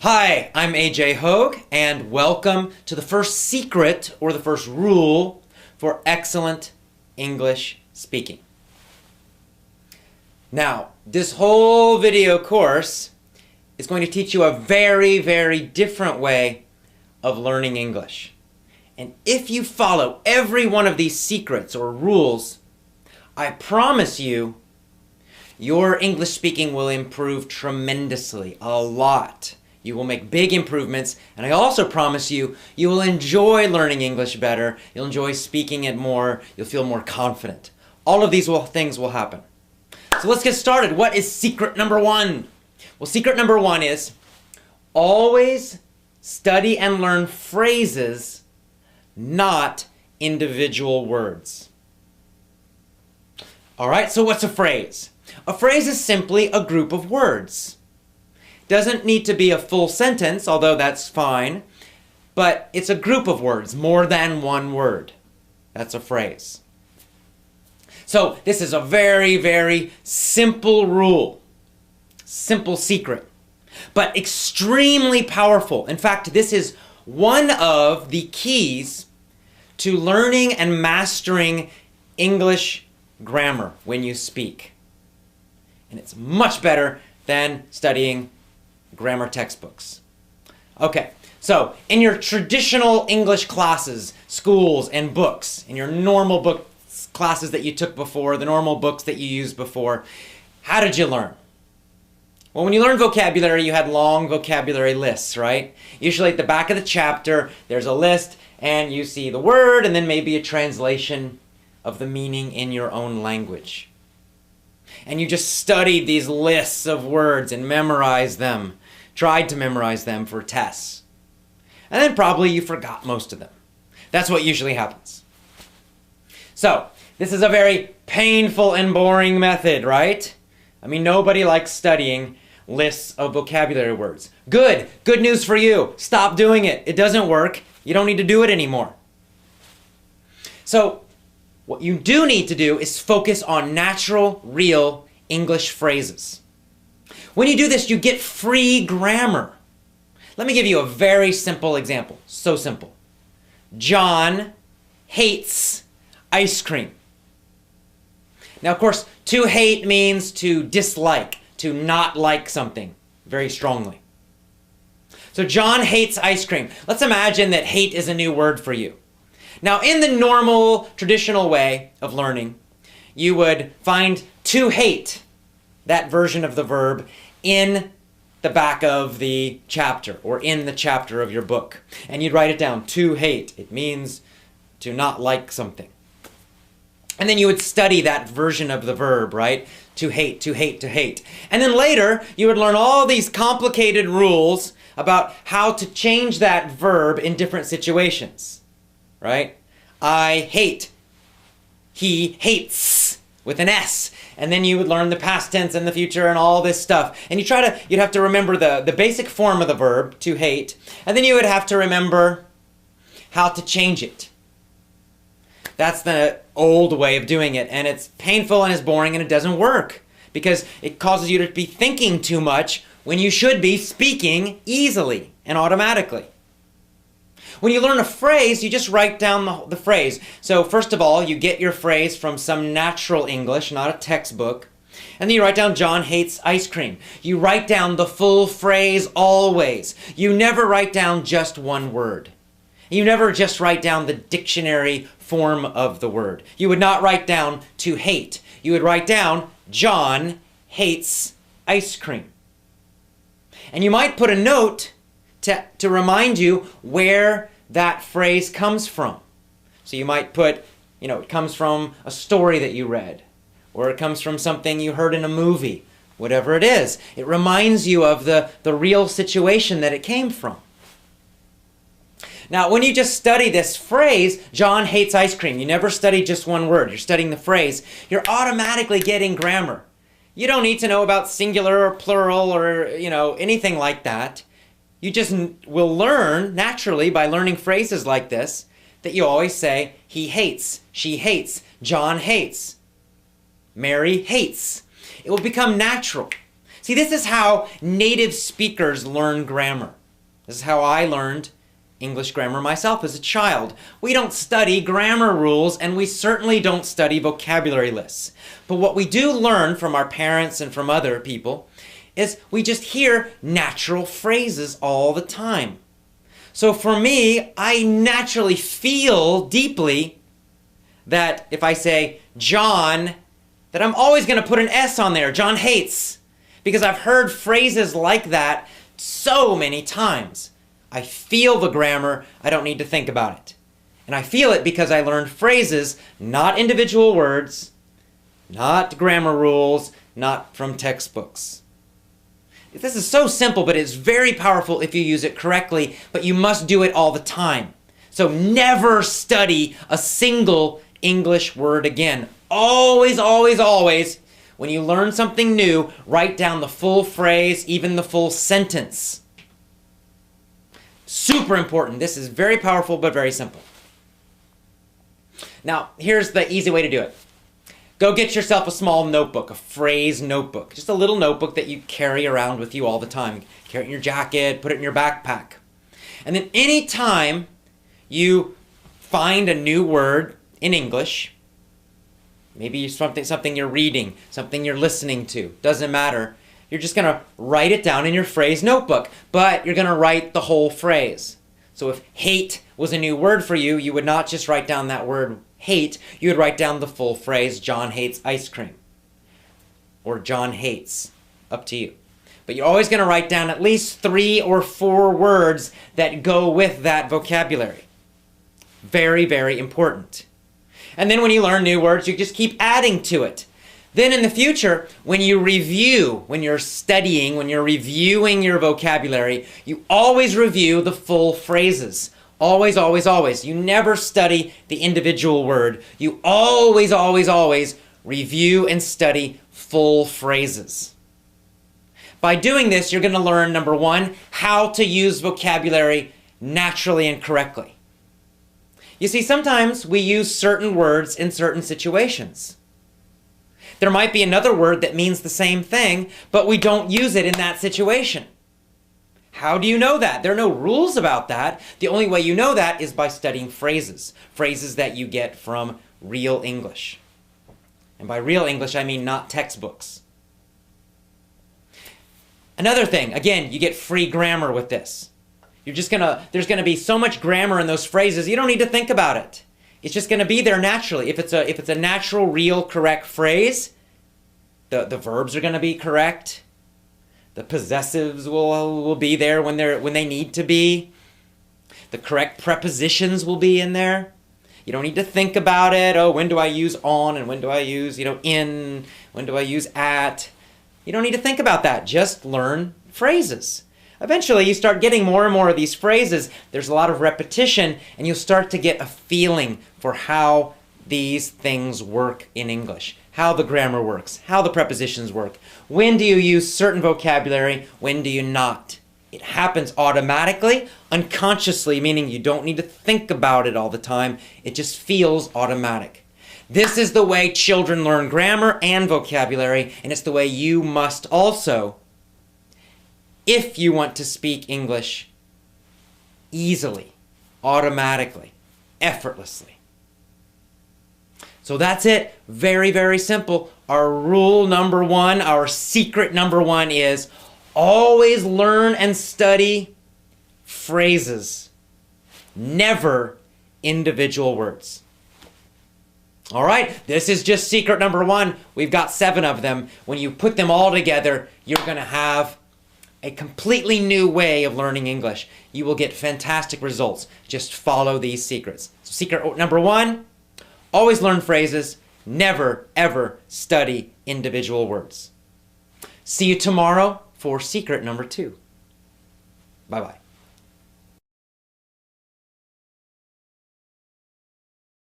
Hi, I'm AJ Hogue, and welcome to the first secret or the first rule for excellent English speaking. Now, this whole video course is going to teach you a very, very different way of learning English. And if you follow every one of these secrets or rules, I promise you, your English speaking will improve tremendously, a lot. You will make big improvements, and I also promise you, you will enjoy learning English better, you'll enjoy speaking it more, you'll feel more confident. All of these things will happen. So let's get started. What is secret number one? Well, secret number one is always study and learn phrases, not individual words. All right, so what's a phrase? A phrase is simply a group of words. Doesn't need to be a full sentence, although that's fine, but it's a group of words, more than one word. That's a phrase. So this is a very, very simple rule, simple secret, but extremely powerful. In fact, this is one of the keys to learning and mastering English grammar when you speak. And it's much better than studying grammar textbooks. Okay, so in your traditional English classes, schools, and books, in your normal book classes that you took before, the normal books that you used before, how did you learn? Well, when you learned vocabulary, you had long vocabulary lists, right? Usually at the back of the chapter, there's a list, and you see the word, and then maybe a translation of the meaning in your own language. And you just studied these lists of words and memorized them, tried to memorize them for tests. And then probably you forgot most of them. That's what usually happens. So, this is a very painful and boring method, right? I mean, nobody likes studying lists of vocabulary words. Good news for you. Stop doing it. It doesn't work. You don't need to do it anymore. So, what you do need to do is focus on natural, real English phrases. When you do this, you get free grammar. Let me give you a very simple example. So simple. John hates ice cream. Now, of course, to hate means to dislike, to not like something very strongly. So John hates ice cream. Let's imagine that hate is a new word for you. Now, in the normal, traditional way of learning, you would find to hate, that version of the verb, in the back of the chapter or in the chapter of your book. And you'd write it down, to hate. It means to not like something. And then you would study that version of the verb, right? To hate, to hate, to hate. And then later, you would learn all these complicated rules about how to change that verb in different situations. Right? I hate. He hates with an S. And then you would learn the past tense and the future and all this stuff. And you'd have to remember the basic form of the verb, to hate. And then you would have to remember how to change it. That's the old way of doing it. And it's painful and it's boring and it doesn't work. Because it causes you to be thinking too much when you should be speaking easily and automatically. When you learn a phrase, you just write down the phrase. So first of all, you get your phrase from some natural English, not a textbook. And then you write down, John hates ice cream. You write down the full phrase always. You never write down just one word. You never just write down the dictionary form of the word. You would not write down to hate. You would write down, John hates ice cream. And you might put a note to remind you where that phrase comes from. So you might put, it comes from a story that you read, or it comes from something you heard in a movie, whatever it is. It reminds you of the real situation that it came from. Now, when you just study this phrase, John hates ice cream, you never study just one word, you're studying the phrase, you're automatically getting grammar. You don't need to know about singular or plural or, anything like that. You just will learn naturally by learning phrases like this that you always say, he hates, she hates, John hates, Mary hates. It will become natural. See, See, this is how native speakers learn grammar. This is how I learned English grammar myself as a child. We don't study grammar rules, and we certainly don't study vocabulary lists. But what we do learn from our parents and from other people is we just hear natural phrases all the time. So for me, I naturally feel deeply that if I say John, that I'm always going to put an S on there. John hates. Because I've heard phrases like that so many times. I feel the grammar, I don't need to think about it. And I feel it because I learned phrases, not individual words, not grammar rules, not from textbooks. This is so simple, but it's very powerful if you use it correctly, but you must do it all the time. So never study a single English word again. Always, always, always, when you learn something new, write down the full phrase, even the full sentence. Super important. This is very powerful, but very simple. Now, here's the easy way to do it. Go get yourself a small notebook, a phrase notebook. Just a little notebook that you carry around with you all the time. Carry it in your jacket, put it in your backpack. And then anytime you find a new word in English, maybe something you're reading, something you're listening to, doesn't matter. You're just going to write it down in your phrase notebook, but you're going to write the whole phrase. So if hate was a new word for you, you would not just write down that word hate, you would write down the full phrase, John hates ice cream. Or John hates, up to you. But you're always going to write down at least 3 or 4 words that go with that vocabulary. Very, very important. And then when you learn new words, you just keep adding to it. Then in the future, when you review, when you're studying, when you're reviewing your vocabulary, you always review the full phrases. Always, always, always. You never study the individual word. You always, always, always review and study full phrases. By doing this, you're going to learn, number 1, how to use vocabulary naturally and correctly. You see, sometimes we use certain words in certain situations. There might be another word that means the same thing, but we don't use it in that situation. How do you know that? There are no rules about that. The only way you know that is by studying phrases. Phrases that you get from real English. And by real English, I mean not textbooks. Another thing, again, you get free grammar with this. There's gonna be so much grammar in those phrases, you don't need to think about it. It's just gonna be there naturally. If it's a natural, real, correct phrase, the verbs are gonna be correct. The possessives will be there when they need to be. The correct prepositions will be in there. You don't need to think about it. Oh, when do I use on and when do I use, in? When do I use at? You don't need to think about that. Just learn phrases. Eventually, you start getting more and more of these phrases. There's a lot of repetition, and you'll start to get a feeling for how these things work in English, how the grammar works, how the prepositions work. When do you use certain vocabulary? When do you not? It happens automatically, unconsciously, meaning you don't need to think about it all the time. It just feels automatic. This is the way children learn grammar and vocabulary, and it's the way you must also, if you want to speak English easily, automatically, effortlessly. So that's it. Very, very simple. Our rule number 1, our secret number 1 is always learn and study phrases, never individual words. All right, this is just secret number 1. We've got 7 of them. When you put them all together, you're going to have a completely new way of learning English. You will get fantastic results. Just follow these secrets. So secret number 1, always learn phrases, never, ever study individual words. See you tomorrow for secret number 2. Bye-bye.